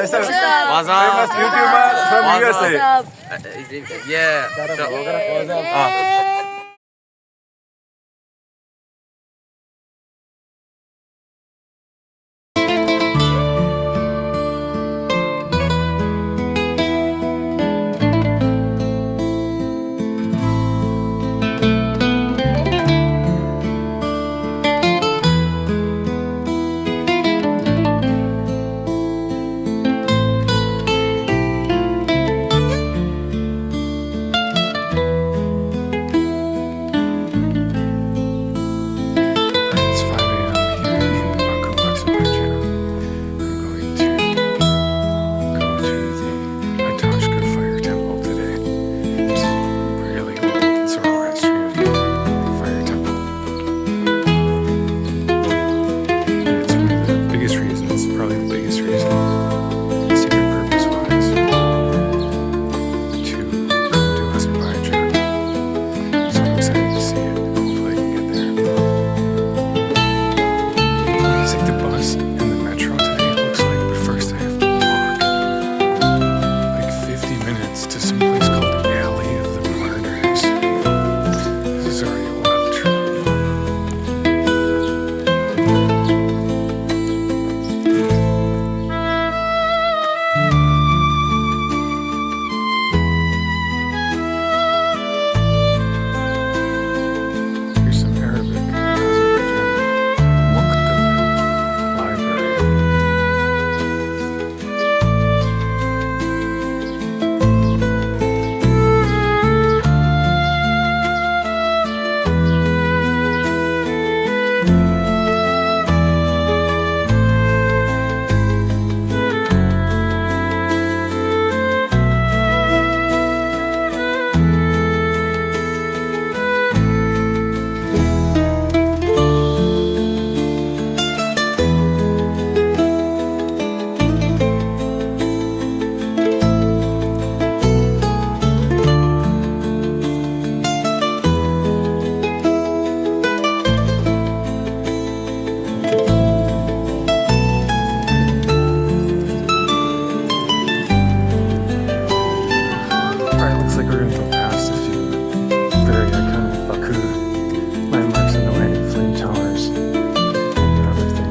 What's up? famous YouTuber from USA. Yeah. It's 5 a.m. here in Baku, Azerbaijan. I'm going to go to the Atashgah fire temple today. It's really old Zoroastrian fire temple. And it's one of the biggest reasons, probably the biggest reason, secret purpose wise, to go to Azerbaijan. So I'm excited to see it. Hopefully I can get there. I take the bus and the metro today, it looks like, but first I have to walk like 50 minutes to some place called the Alley of the Martyrs. This is already a wild trip. Here's some Arabic in Azerbaijan. Maktab library. Alright, looks like we're going to go past a few very iconic Baku landmarks in the way, flame towers and everything.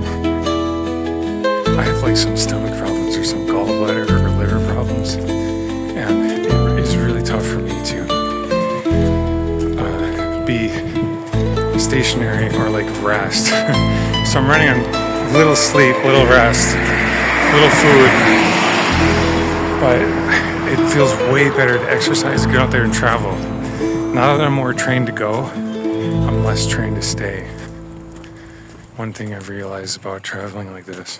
I have like some stomach problems or some gallbladder or liver problems, and it is really tough for me to be stationary or like rest. So I'm running on little sleep, little rest, little food, but it feels way better to exercise, get out there and travel. Now that I'm more trained to go, I'm less trained to stay. One thing I've realized about traveling like this.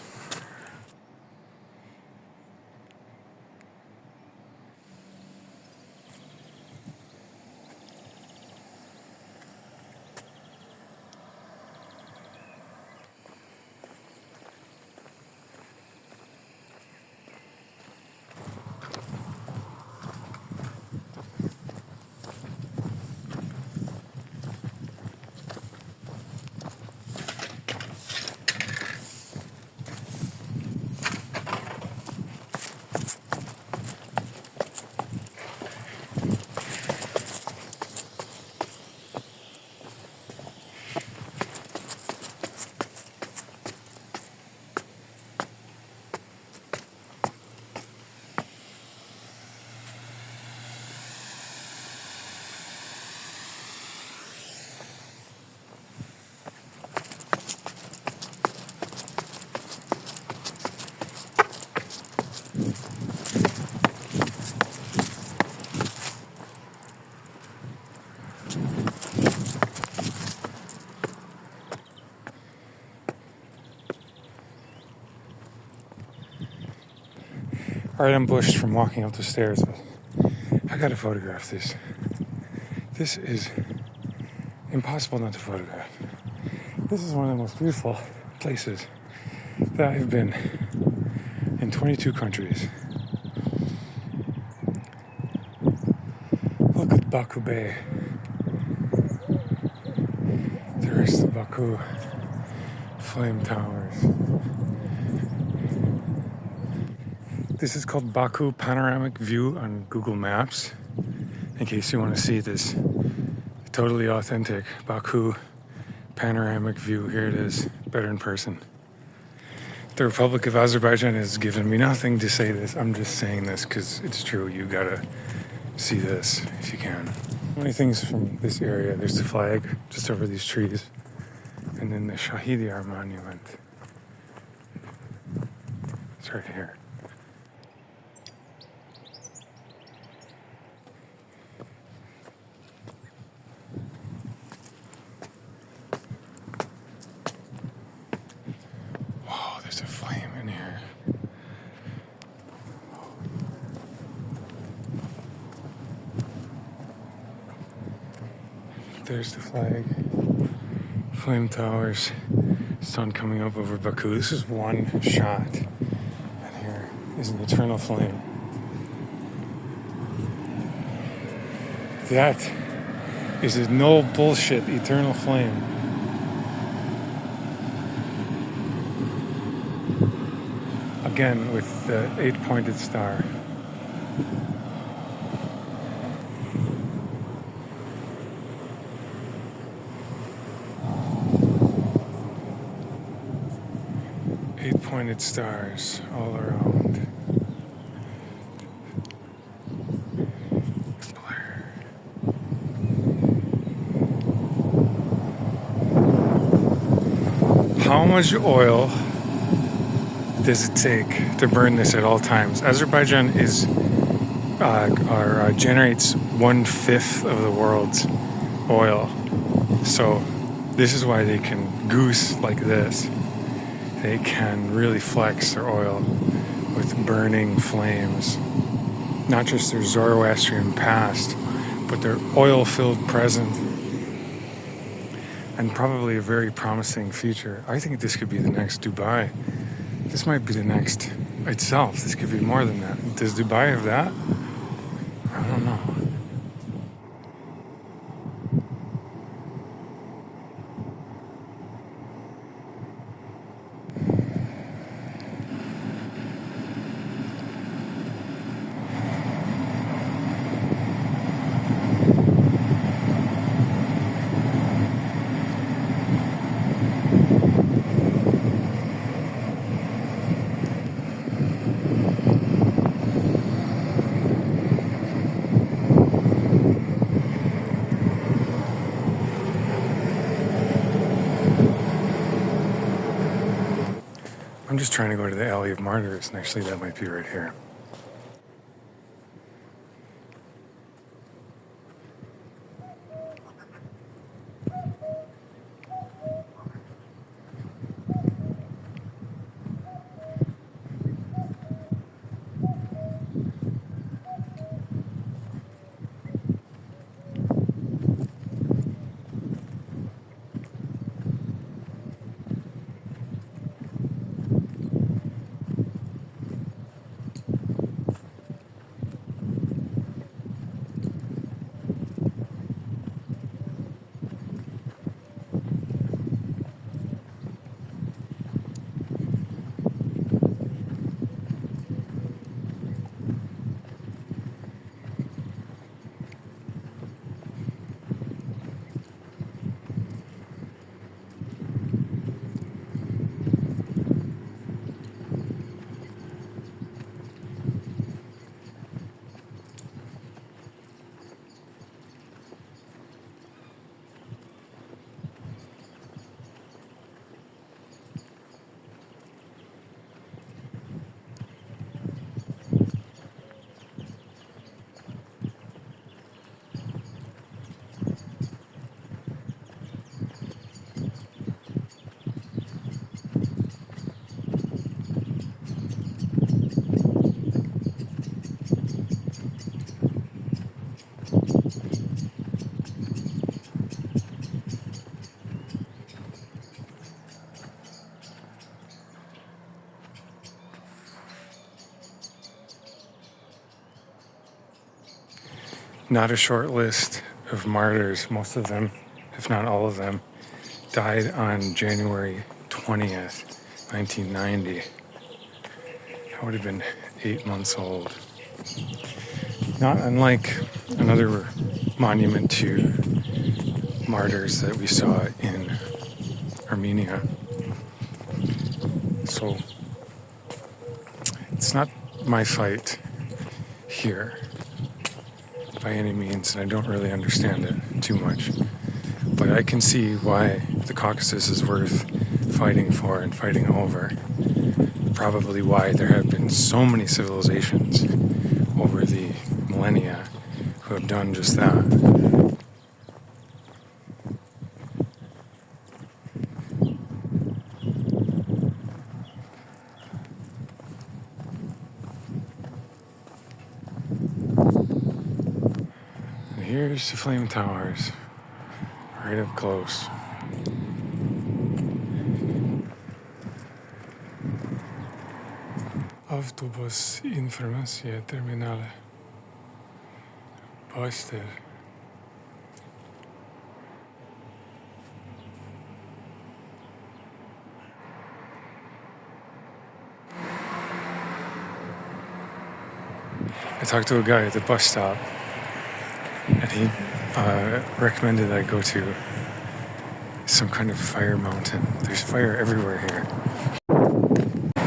Alright, I'm bushed from walking up the stairs, but I gotta photograph this. This is impossible not to photograph. This is one of the most beautiful places that I've been in 22 countries. Look at Baku Bay. There's the Baku flame towers. This is called Baku Panoramic View on Google Maps. In case you want to see this totally authentic Baku panoramic view, here it is, better in person. The Republic of Azerbaijan has given me nothing to say this. I'm just saying this because it's true. You gotta see this if you can. Many things from this area. There's the flag just over these trees, and then the Shahidiyar monument. It's right here. Wow, there's a flame in here. There's the flag. Flame towers. Sun coming up over Baku. This is one shot. And here is an eternal flame. That is a no bullshit eternal flame. Again with the 8-pointed star. Eight-pointed stars all around. How much oil does it take to burn this at all times? Azerbaijan is generates 1/5 of the world's oil, so this is why they can goose like this. They can really flex their oil with burning flames. Not just their Zoroastrian past, but their oil-filled present. And probably a very promising future. I think this could be the next Dubai. This might be the next itself. This could be more than that. Does Dubai have that? I don't know. I'm just trying to go to the Alley of Martyrs, and actually that might be right here. Not a short list of martyrs. Most of them, if not all of them, died on January 20th, 1990. I would have been 8 months old. Not unlike another monument to martyrs that we saw in Armenia. So it's not my fight here by any means, and I don't really understand it too much. But I can see why the Caucasus is worth fighting for and fighting over. Probably why there have been so many civilizations over the millennia who have done just that. And here's the flame towers, right up close. Autobus informacja terminale. Poster. I talked to a guy at the bus stop, and he recommended I go to some kind of fire mountain. There's fire everywhere here.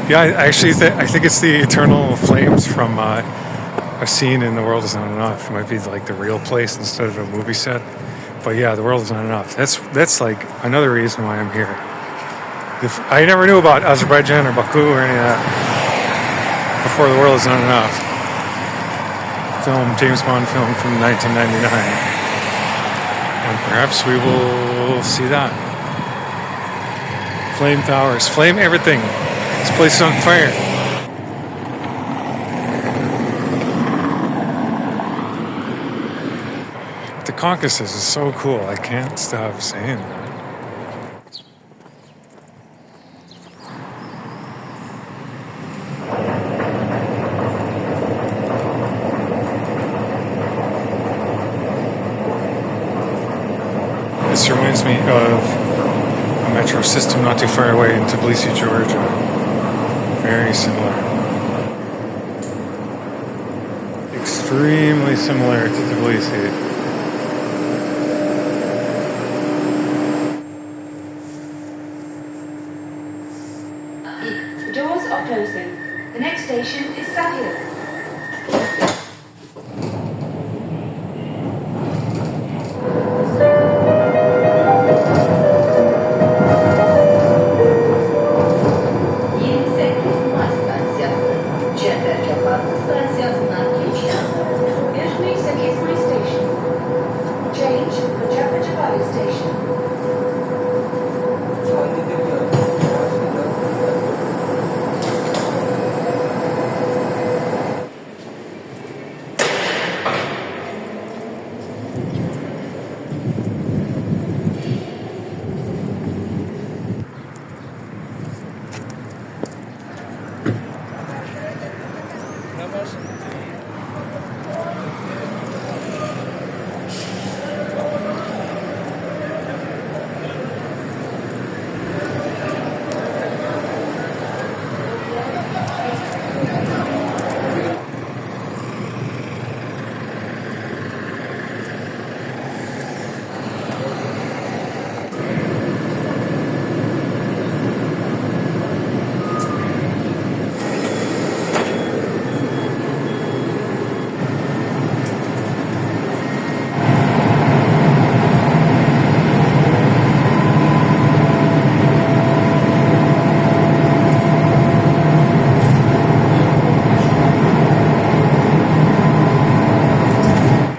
Yeah, I think it's the eternal flames from a scene in The World Is Not Enough. It might be like the real place instead of a movie set. But yeah, The World Is Not Enough. That's like another reason why I'm here. I never knew about Azerbaijan or Baku or any of that before The World Is Not Enough. James Bond film from 1999. And perhaps we will see that. Flame towers, flame everything. This place is on fire. The Caucasus is so cool. I can't stop saying that. This reminds me of a metro system not too far away in Tbilisi, Georgia. Very similar. Extremely similar to Tbilisi. The doors are closing. The next station is Sakia.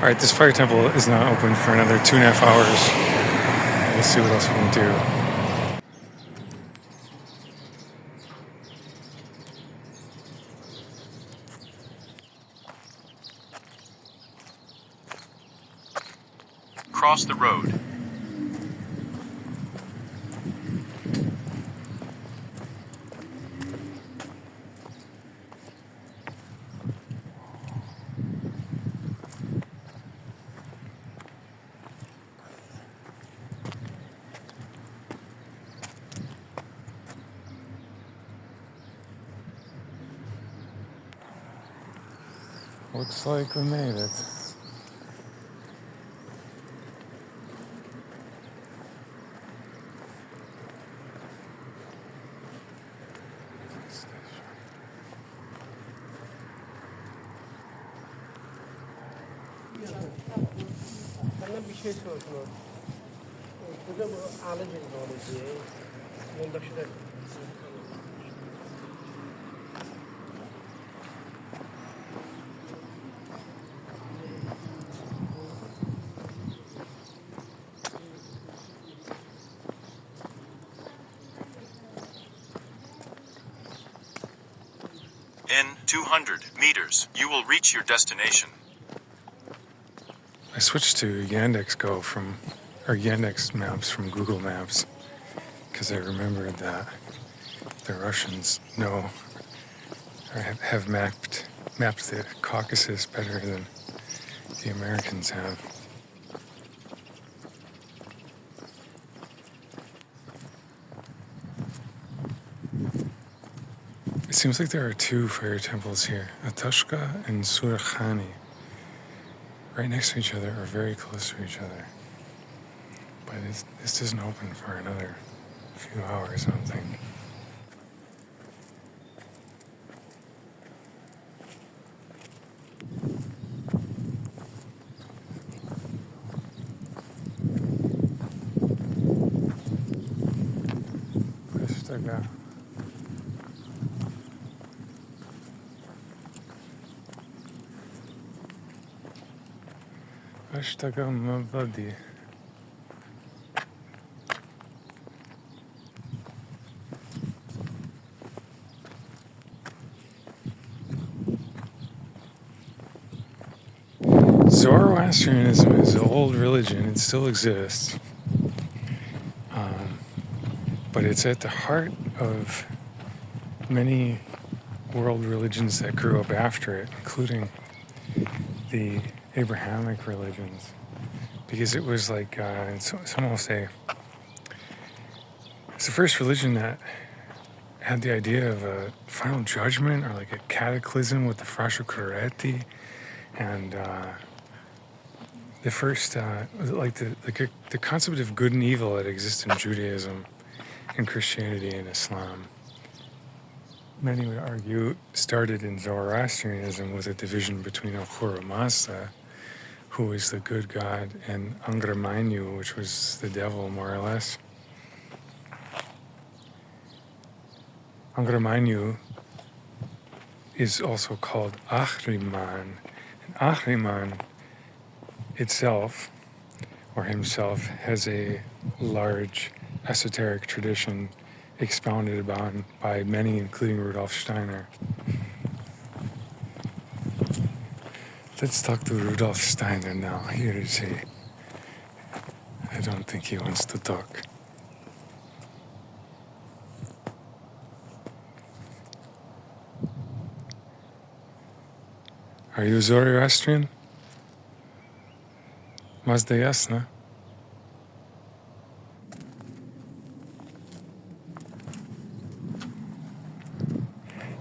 Alright, this fire temple is not open for another 2.5 hours. We'll see what else we can do. Cross the road. Looks like we made it. Bana bir şey sordular. Burada bu alıcı diye. Yoldaşı da In 200 meters, you will reach your destination. I switched to Yandex Maps from Google Maps because I remembered that the Russians know or have mapped the Caucasus better than the Americans have. It seems like there are two fire temples here, Atashgah and Zoroastrianism, right next to each other or very close to each other. But this doesn't open for another few hours, I don't think. Atashgah. Atashgah Mavadi. Zoroastrianism is an old religion. It still exists. But it's at the heart of many world religions that grew up after it, including the Abrahamic religions. Because it was like, some will say, it's the first religion that had the idea of a final judgment or like a cataclysm with the Frascicoreti, and the first, like the concept of good and evil that exists in Judaism and Christianity and Islam. Many would argue started in Zoroastrianism with a division between Ahura Mazda, who was the good god, and Angra Mainyu, which was the devil, more or less. Angra Mainyu is also called Ahriman. And Ahriman itself, or himself, has a large esoteric tradition expounded upon by many, including Rudolf Steiner. Let's talk to Rudolf Steiner now. Here is he. I don't think he wants to talk. Are you Zoroastrian? Mazda jasna.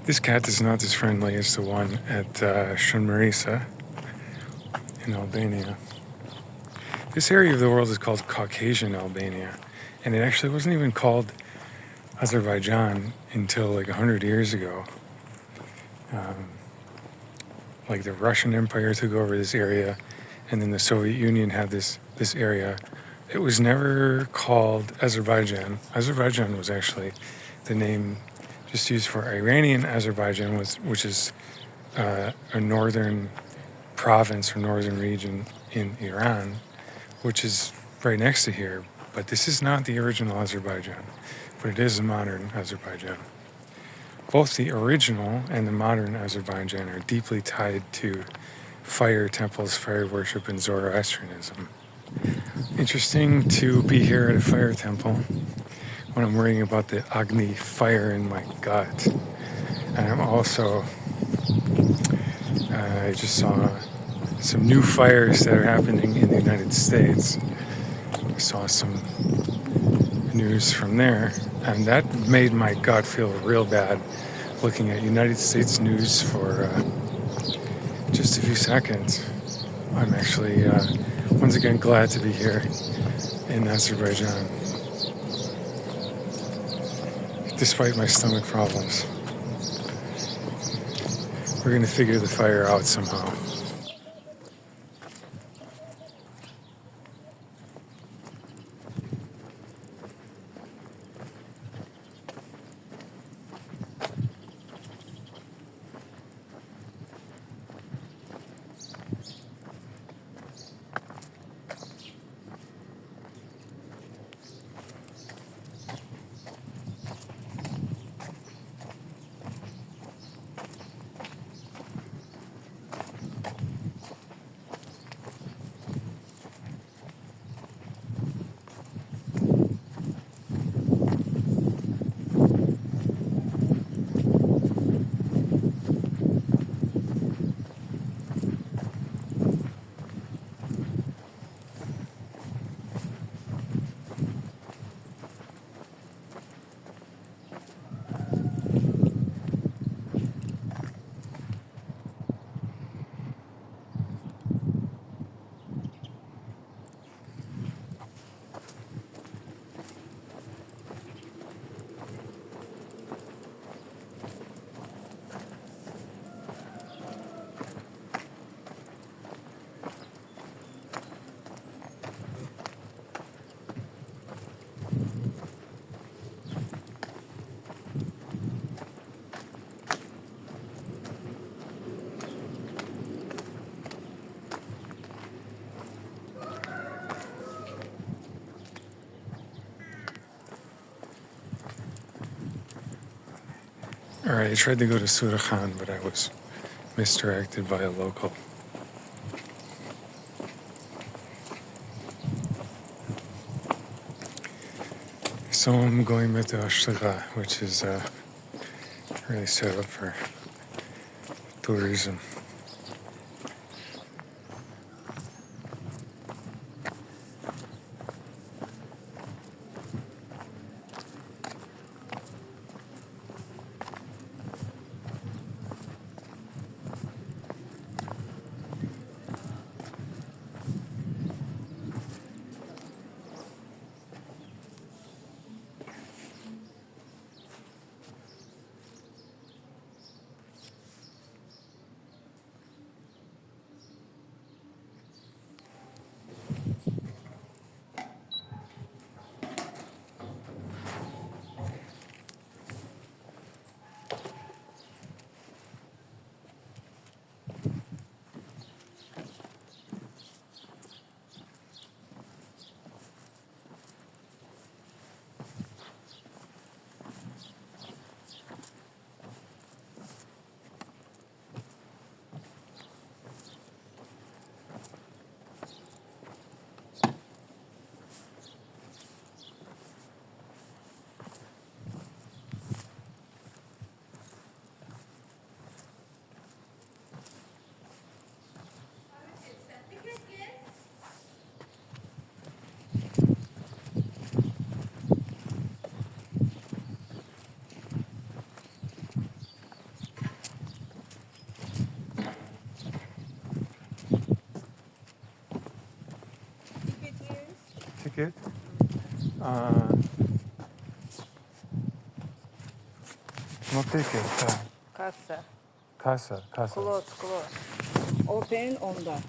This cat is not as friendly as the one at Shunmarisa in Albania. This area of the world is called Caucasian Albania, and it actually wasn't even called Azerbaijan until like 100 years ago. Like the Russian Empire took over this area, and then the Soviet Union had this area. It was never called Azerbaijan. Azerbaijan was actually the name just used for Iranian Azerbaijan, which is a northern province or northern region in Iran, which is right next to here. But this is not the original Azerbaijan, but it is a modern Azerbaijan. Both the original and the modern Azerbaijan are deeply tied to fire temples, fire worship, and Zoroastrianism. Interesting to be here at a fire temple when I'm worrying about the Agni fire in my gut. And I'm also, I just saw some new fires that are happening in the United States. I saw some news from there, and that made my gut feel real bad looking at United States news for just a few seconds. I'm actually once again glad to be here in Azerbaijan, despite my stomach problems. We're gonna figure the fire out somehow. Alright, I tried to go to Surakhan, but I was misdirected by a local. So I'm going with the Atashgah, which is really set up for tourism. Ticket? No ticket. Kasa. Kasa. Close. Open onda.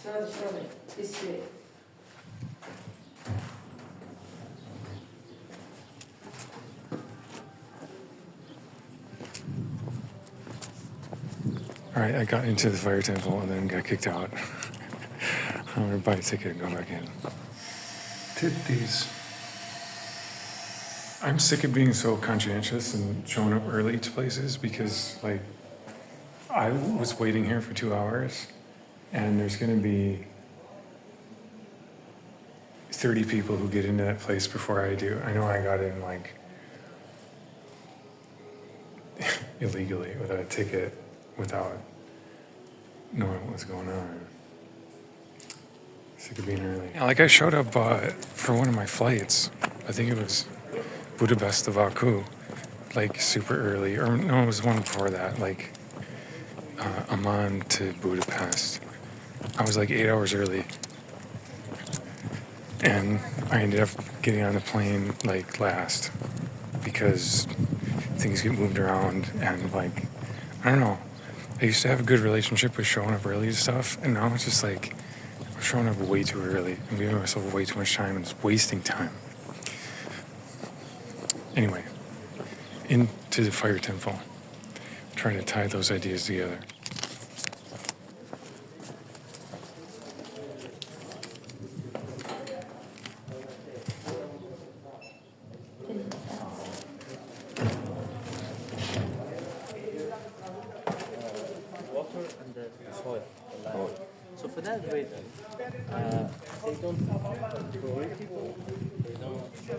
Sorry. This way. Alright, I got into the fire temple and then got kicked out. I'm gonna buy a ticket and go back in. Titties. I'm sick of being so conscientious and showing up early to places because, like, I was waiting here for 2 hours and there's gonna be 30 people who get into that place before I do. I know I got in, like, illegally without a ticket, without knowing what was going on. Sick of being early. Yeah, like I showed up for one of my flights I think it was Budapest to Baku, like super early, or no, it was one before that, like Amman to Budapest. I was like 8 hours early, and I ended up getting on the plane like last because things get moved around, and like, I don't know. I used to have a good relationship with showing up early to stuff, and now it's just like I'm showing up way too early and giving myself way too much time, and it's wasting time. Anyway, into the fire temple, trying to tie those ideas together. Water and the soil. So for that reason, they don't throw people, they don't see.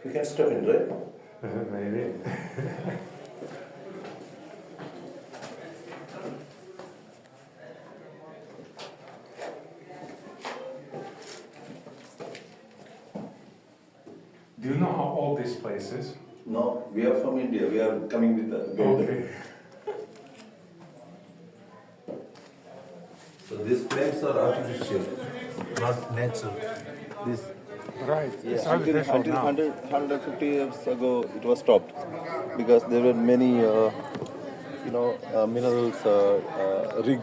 You can step in, right? Maybe. Do you know how old this place is? No, we are from India. We are coming with the guide. Okay. So these flames are artificial, not natural. This Right. It's until artificial now. 150 years ago it was stopped because there were many minerals rig.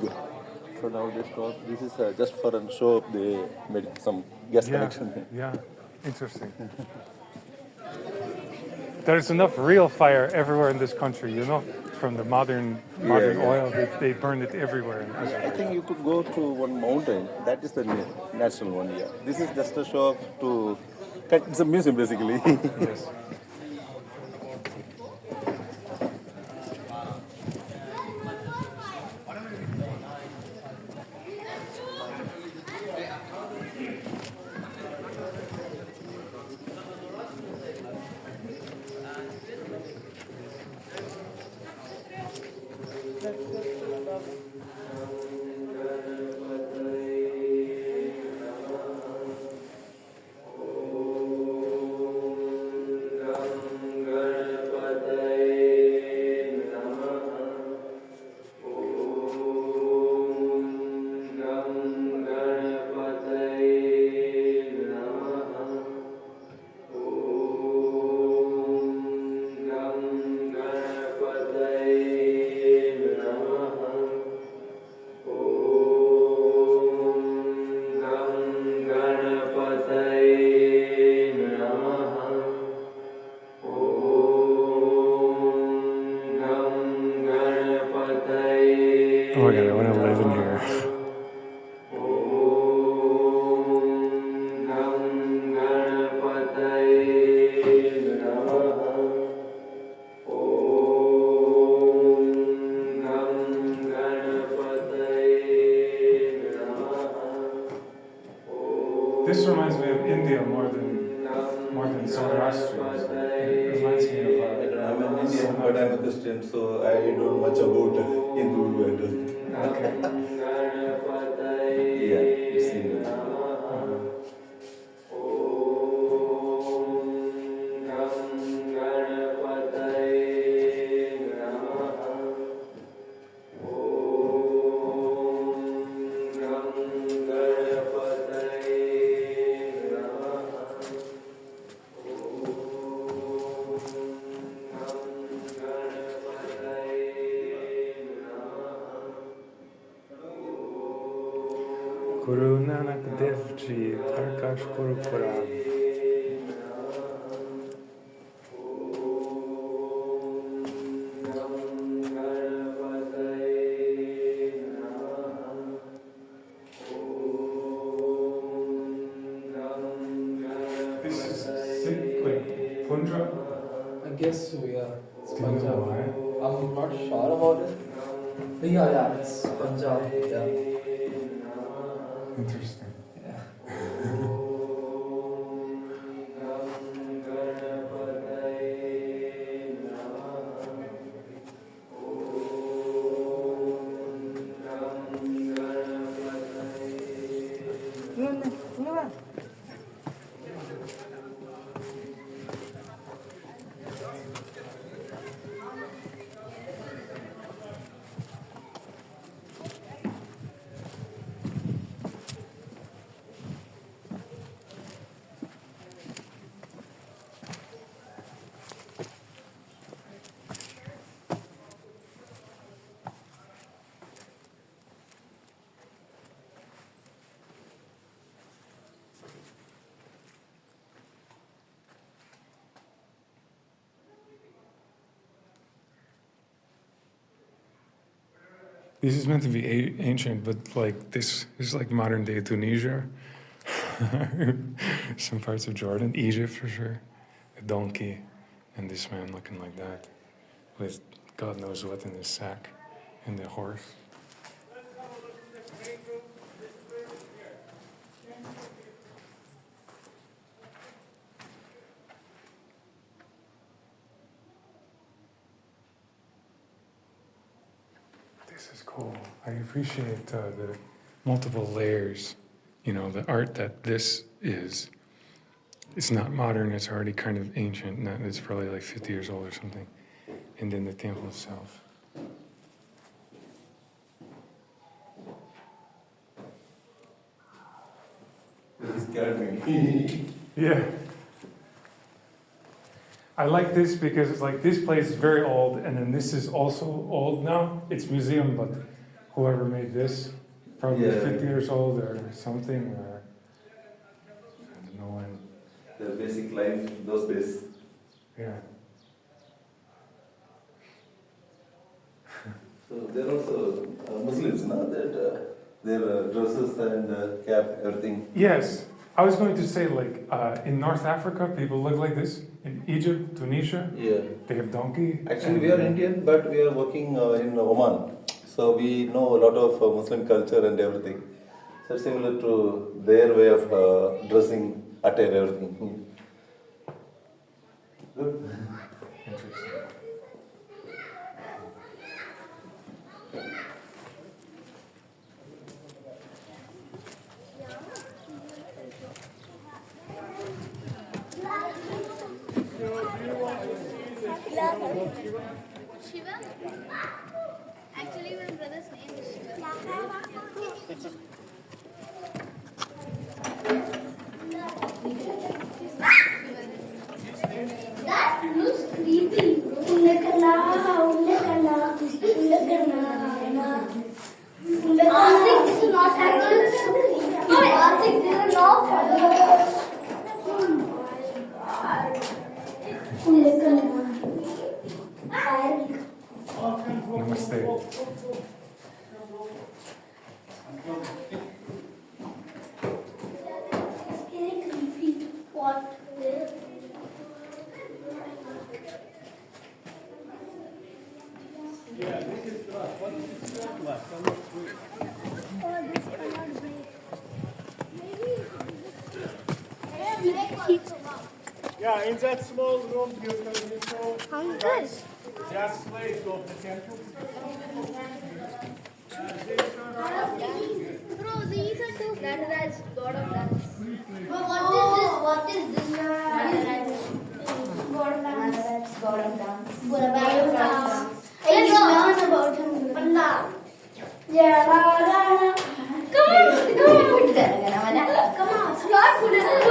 So now they stopped. This is just for a show up. They made some gas connection. Yeah. Interesting. There's enough real fire everywhere in this country, you know, from the modern yeah. oil. They burn it everywhere in I Azerbaijan. think you could go to one mountain. That is the natural one. Yeah. This is just a show up to. It's a museum basically. Yes. Oh my god, I want to live in here. This reminds me of India more than Zoroastrianism. It reminds me of. I'm an Indian, but I'm a Christian, so I don't much about Hindu and. Okay. Yeah, you've seen it. Guru Nanak Dev Ji Prakash Guru Purab. This is like Punjab. I guess so, yeah. It's Do you know Punjab. why? I'm not sure about it. But yeah, it's Punjab, yeah. Interesting. Yeah. This is meant to be ancient, but like this is like modern day Tunisia. Some parts of Jordan, Egypt for sure. A donkey, and this man looking like that, with God knows what in his sack, and the horse. This is cool. I appreciate the multiple layers. You know, the art that this is. It's not modern, it's already kind of ancient. It's probably like 50 years old or something. And then the temple itself. This scared me. Yeah. I like this because it's like this place is very old, and then this is also old now. It's museum, but whoever made this, probably Yeah. 50 years old or something, or I don't know when. The basic life those days. Yeah. So they're also Muslims, no? That their dresses and cap, everything. Yes, I was going to say like in North Africa, people look like this. In Egypt, Tunisia, Yeah. they have donkey. Actually, we are Indian, but we are working in Oman. So we know a lot of Muslim culture and everything. So similar to their way of dressing, attire, everything. Good. Interesting. Shiva? Actually, my brother's name is Shiva. That looks creepy. I think this is not accurate. I think this is not Namaste. Very creepy. What? Yeah, in that small room you can show guys just slaves of the temple. Bro, these are two. That is God of dance. But what is this? God of dance. God of dance. God of dance. Let's learn about him. Panda. Yeah. Come on. Come on. It's not good enough.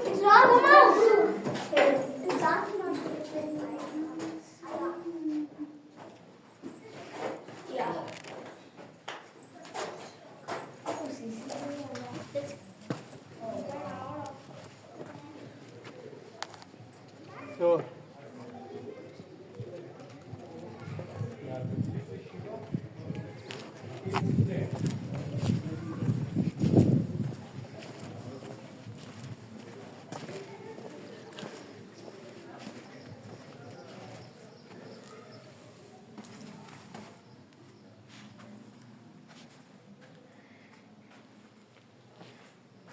It's not enough. It's not enough. Yeah. go.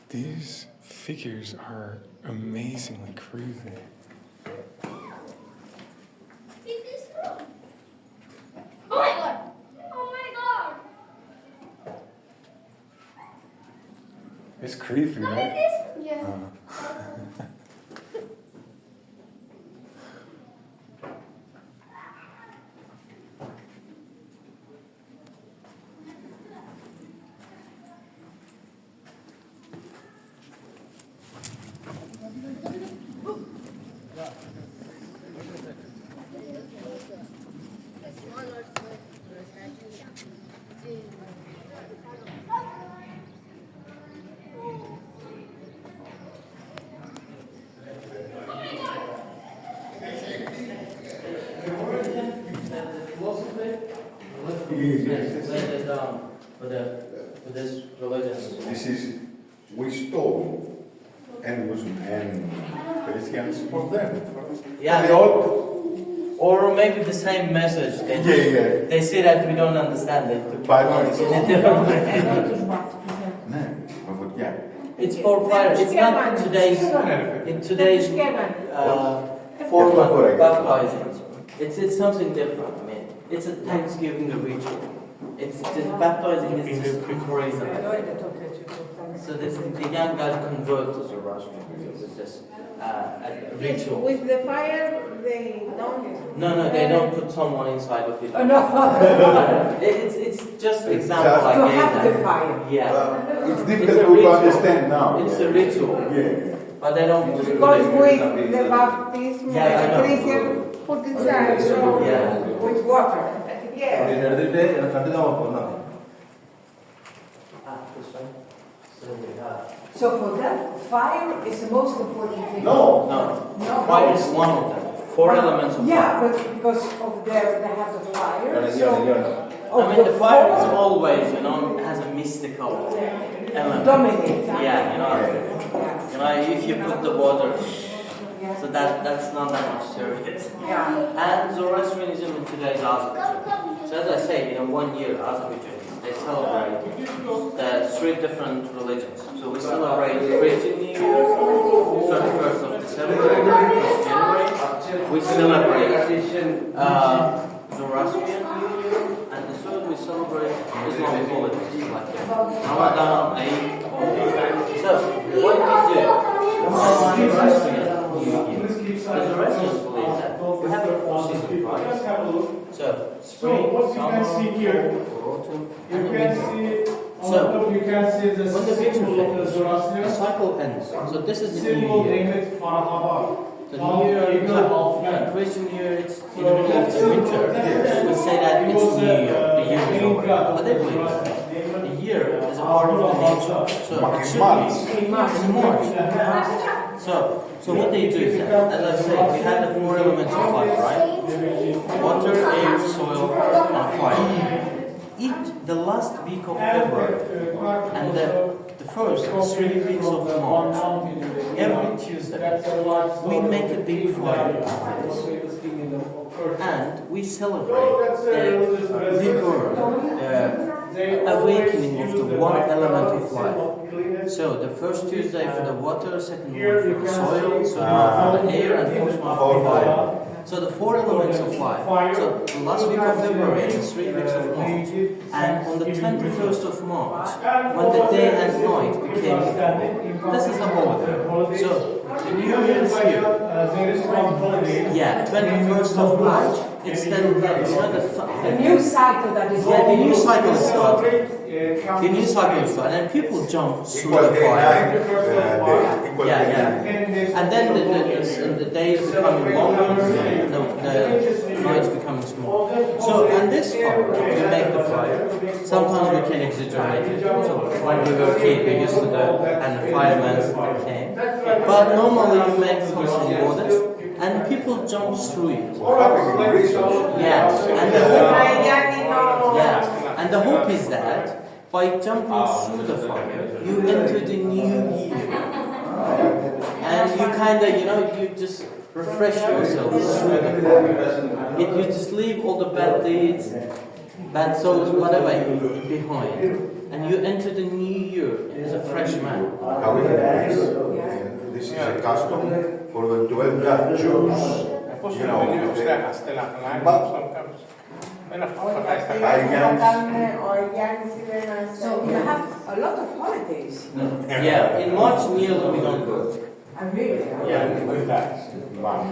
These figures are amazingly creepy. In this room. Oh my god. Oh my god. It's creepy, Look at right? this. Yeah. For this religion. This is we stole animism and Christians from them. Yeah, or maybe the same message. They say that we don't understand it. In a different way. It's for fire. It's not in today's form of baptizing. It's something different. I mean, it's a Thanksgiving ritual. It's just baptizing is just preparation. So this the young guys convert to Zoroastrianism. It's just a ritual. With the fire, they don't. No, they don't put someone inside of it. Oh, no. It's just an example I to gave have them. the fire. Yeah. It's difficult to understand now. It's a ritual. Yeah. But they don't just Because with the baptism, Yeah, I know. the Christian put inside with water. Yeah. So for that, fire is the most important thing. No. Fire is one of them. 4 elements of fire. Yeah, but because of they have the fire. So I mean, the fire is always, it has a mystical element. Dominate. Yeah, if you put the water, so that's not that much serious. Yeah. And Zoroastrianism in today's Azerbaijan. So as I say, 1 year Azerbaijan, they celebrate the 3 different religions. So we celebrate Christian New Year, 31st of December, 1st of January. We celebrate Zoroastrian New Year, and the 3rd we celebrate Islamic holidays like Ramadan, Eid. So what we do as Zoroastrian New Year, the Zoroastrians believe that we have a 4-season price. So spring, summer, fall, autumn, and winter. So when the winter finishes, the cycle ends. So this is the new year. The new year, Christian New Year, it's in the middle of the winter. We say that it's New Year, the year is over. But they believe that the year is a part of the nature. So it should be in March. So what they do is that, as I say, we have the 4 elements of life, right? Water, air, soil, and fire. The last week of February and the first 3 weeks of March, every Tuesday, we make a big fire and we celebrate the rebirth, the awakening of the one element of life. So the first Tuesday for the water, second one for the soil, third one for the air, and fourth one for the fire. So the 4 elements of life. So the last week of February and the 3 weeks of March. And on the 21st of March, when the day and night became equal, this is a holiday. So the New Year is here. Yeah, 21st of March. It's the new cycle that is the new cycle is starting. The new cycle is starting, and people jump through the fire. And then the days becoming longer, the nights becoming smaller. So on this fire, we make the fire. Sometimes we can exaggerate it. So when we were kids, we used to do, and the firemen came. But normally you make something modest, and people jump through it. Yeah. And the hope is that by jumping through the fire, you enter the new year. And you kind of, you just refresh yourself through the fire. You just leave all the bad deeds, bad souls, whatever behind. And you enter the new year as a fresh man. However, this is a custom for the 12 Jews. You know, So you have a lot of holidays. Yeah, in March nearly we don't go. Really? Yeah.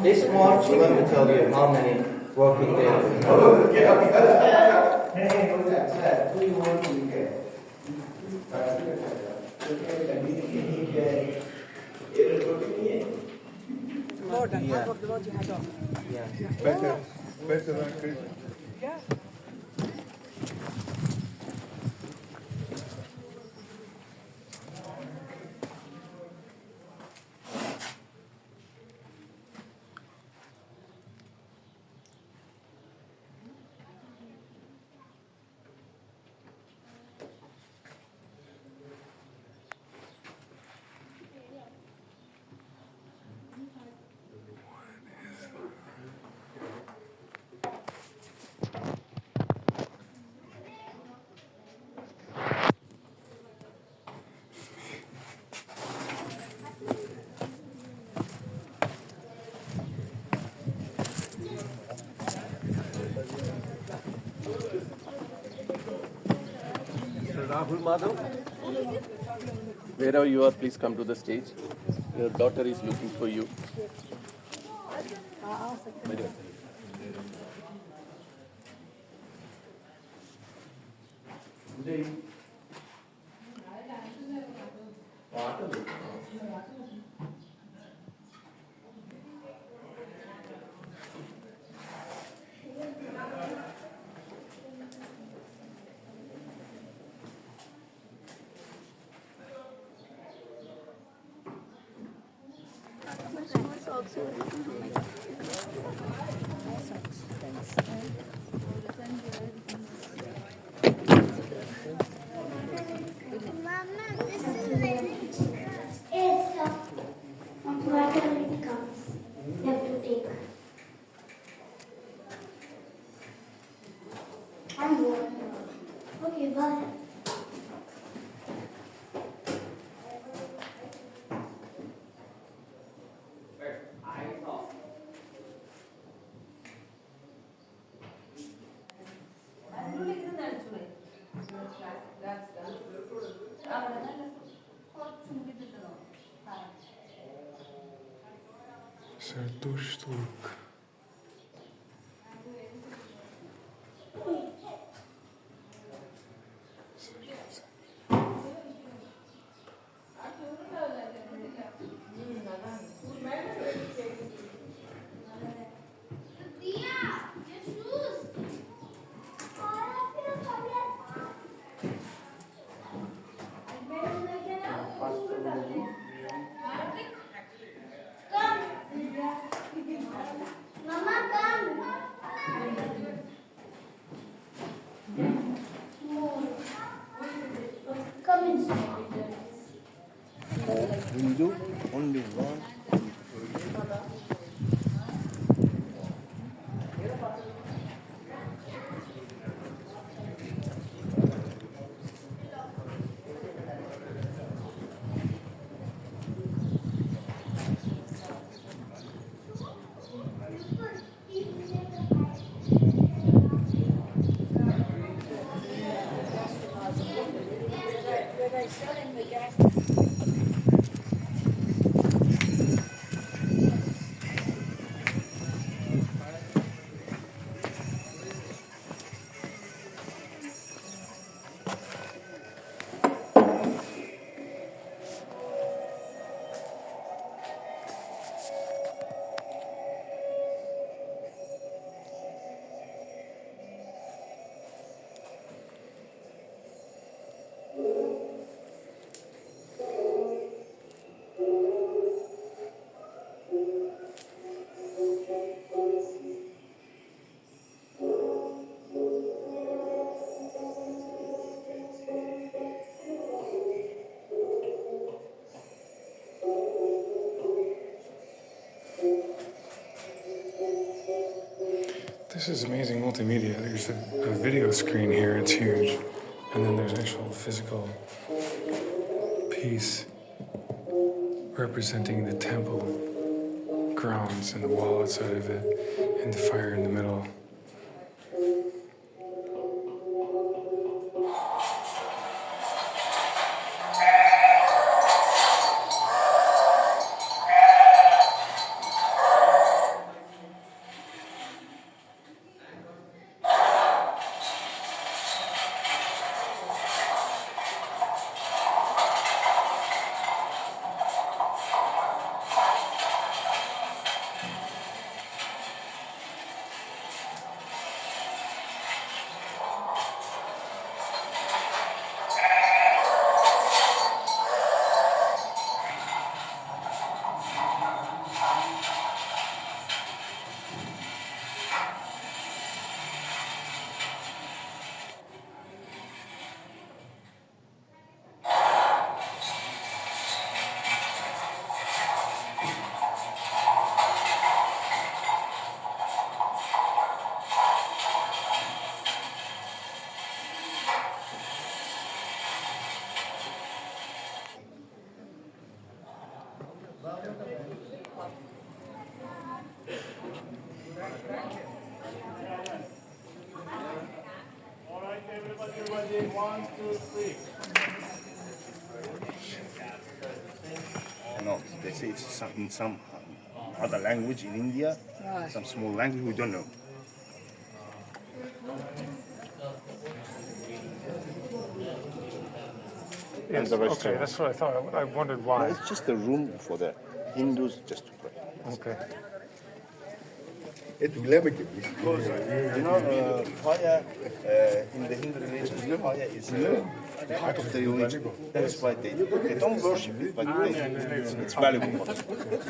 This March we're going to tell you how many working days. More than half of what you had on. better than Christmas. Yeah. Rahul Madhav, wherever you are, please come to the stage. Your daughter is looking for you. Okay, bye. Zarathustra. Hindu, only one. This is amazing multimedia. There's a video screen here, it's huge. And then there's actual physical piece representing the temple grounds and the wall outside of it, and the fire in the middle. All right, everybody, 1, 2, 3. No, they say it's in some other language in India, some small language we don't know. Yes, okay, that's what I thought. I wondered why. It's just a room for the Hindus just to pray. Okay. It's because fire in the Hindu religion, fire is part of the religion. That's why they don't worship it, but it's valuable for them.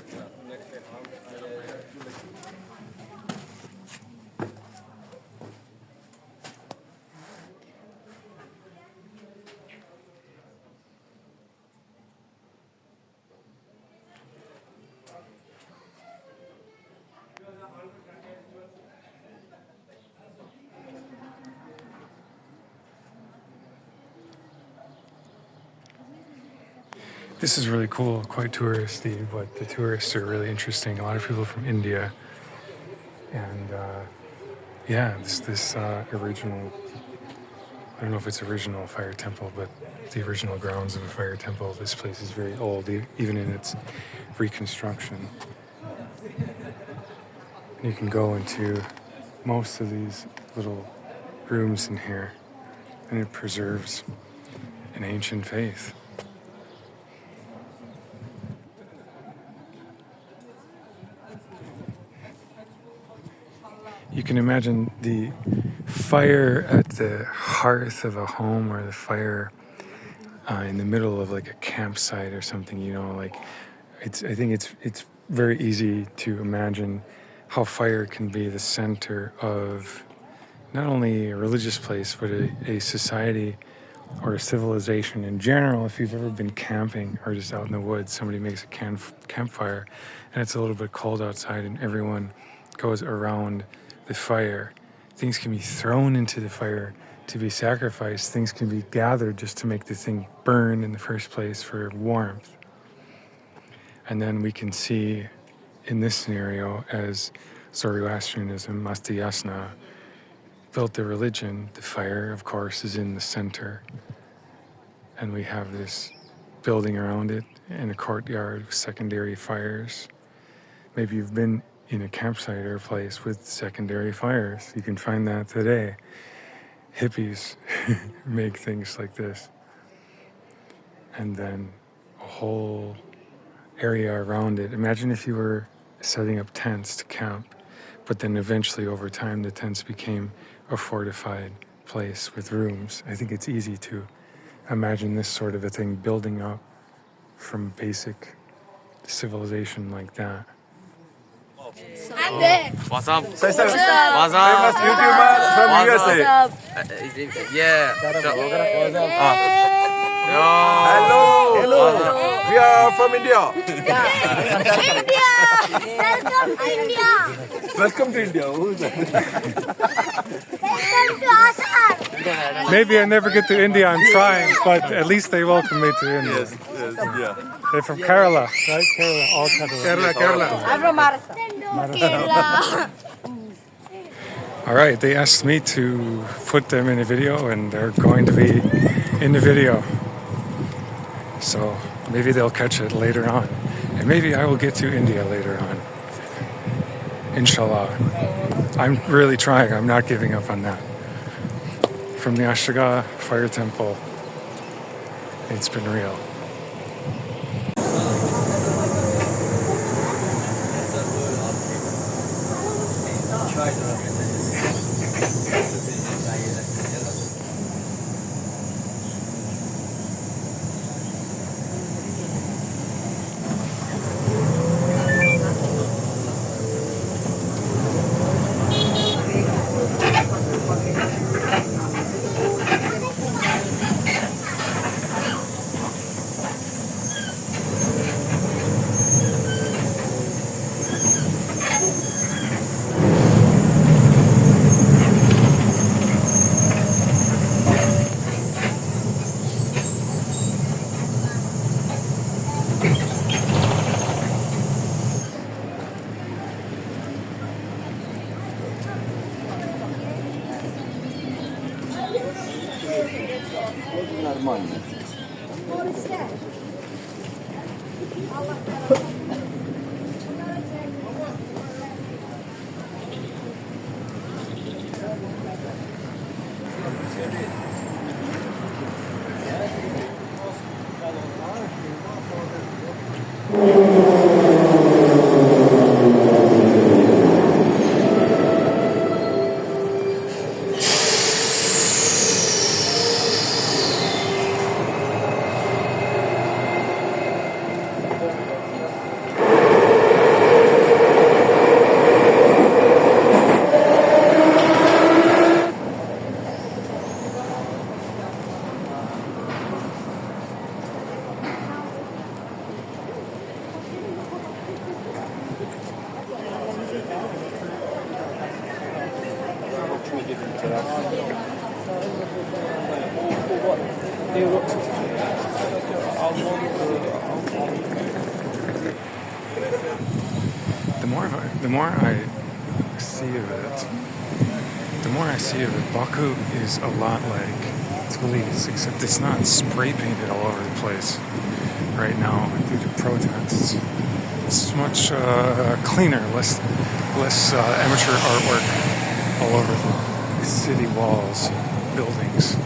This is really cool, quite touristy, but the tourists are really interesting. A lot of people from India. And yeah, this original, I don't know if it's original fire temple, but the original grounds of a fire temple. This place is very old, even in its reconstruction. And you can go into most of these little rooms in here, and it preserves an ancient faith. You can imagine the fire at the hearth of a home, or the fire in the middle of like a campsite or something, you know, like I think it's very easy to imagine how fire can be the center of not only a religious place, but a society or a civilization in general. If you've ever been camping or just out in the woods, somebody makes a campfire and it's a little bit cold outside and everyone goes around the fire. Things can be thrown into the fire to be sacrificed. Things can be gathered just to make the thing burn in the first place for warmth. And then we can see in this scenario, as Zoroastrianism, Atashgah, built the religion, the fire, of course, is in the center. And we have this building around it in a courtyard with secondary fires. Maybe you've been in a campsite or a place with secondary fires. You can find that today. Hippies make things like this. And then a whole area around it. Imagine if you were setting up tents to camp, but then eventually over time the tents became a fortified place with rooms. I think it's easy to imagine this sort of a thing building up from basic civilization like that. What's up? Say, What's up? Famous YouTuber from USA. Yeah. Hello. Hello. We are from India. India! Welcome to India! Welcome to India. Who is that? Welcome to Assam! Maybe I never get to India, I'm trying, but at least they welcome me to India. Yes, yeah. They're from Kerala, right? Kerala, all Kerala. Kerala. I'm from Maharashtra. All right, they asked me to put them in a video, and they're going to be in the video. So maybe they'll catch it later on. And maybe I will get to India later on. Inshallah. I'm really trying, I'm not giving up on that. From the Atashgah Fire Temple, it's been real. The more I see of it, Baku is a lot like Tbilisi, except it's not spray painted all over the place right now due to protests. It's much cleaner, less amateur artwork all over the city walls, buildings.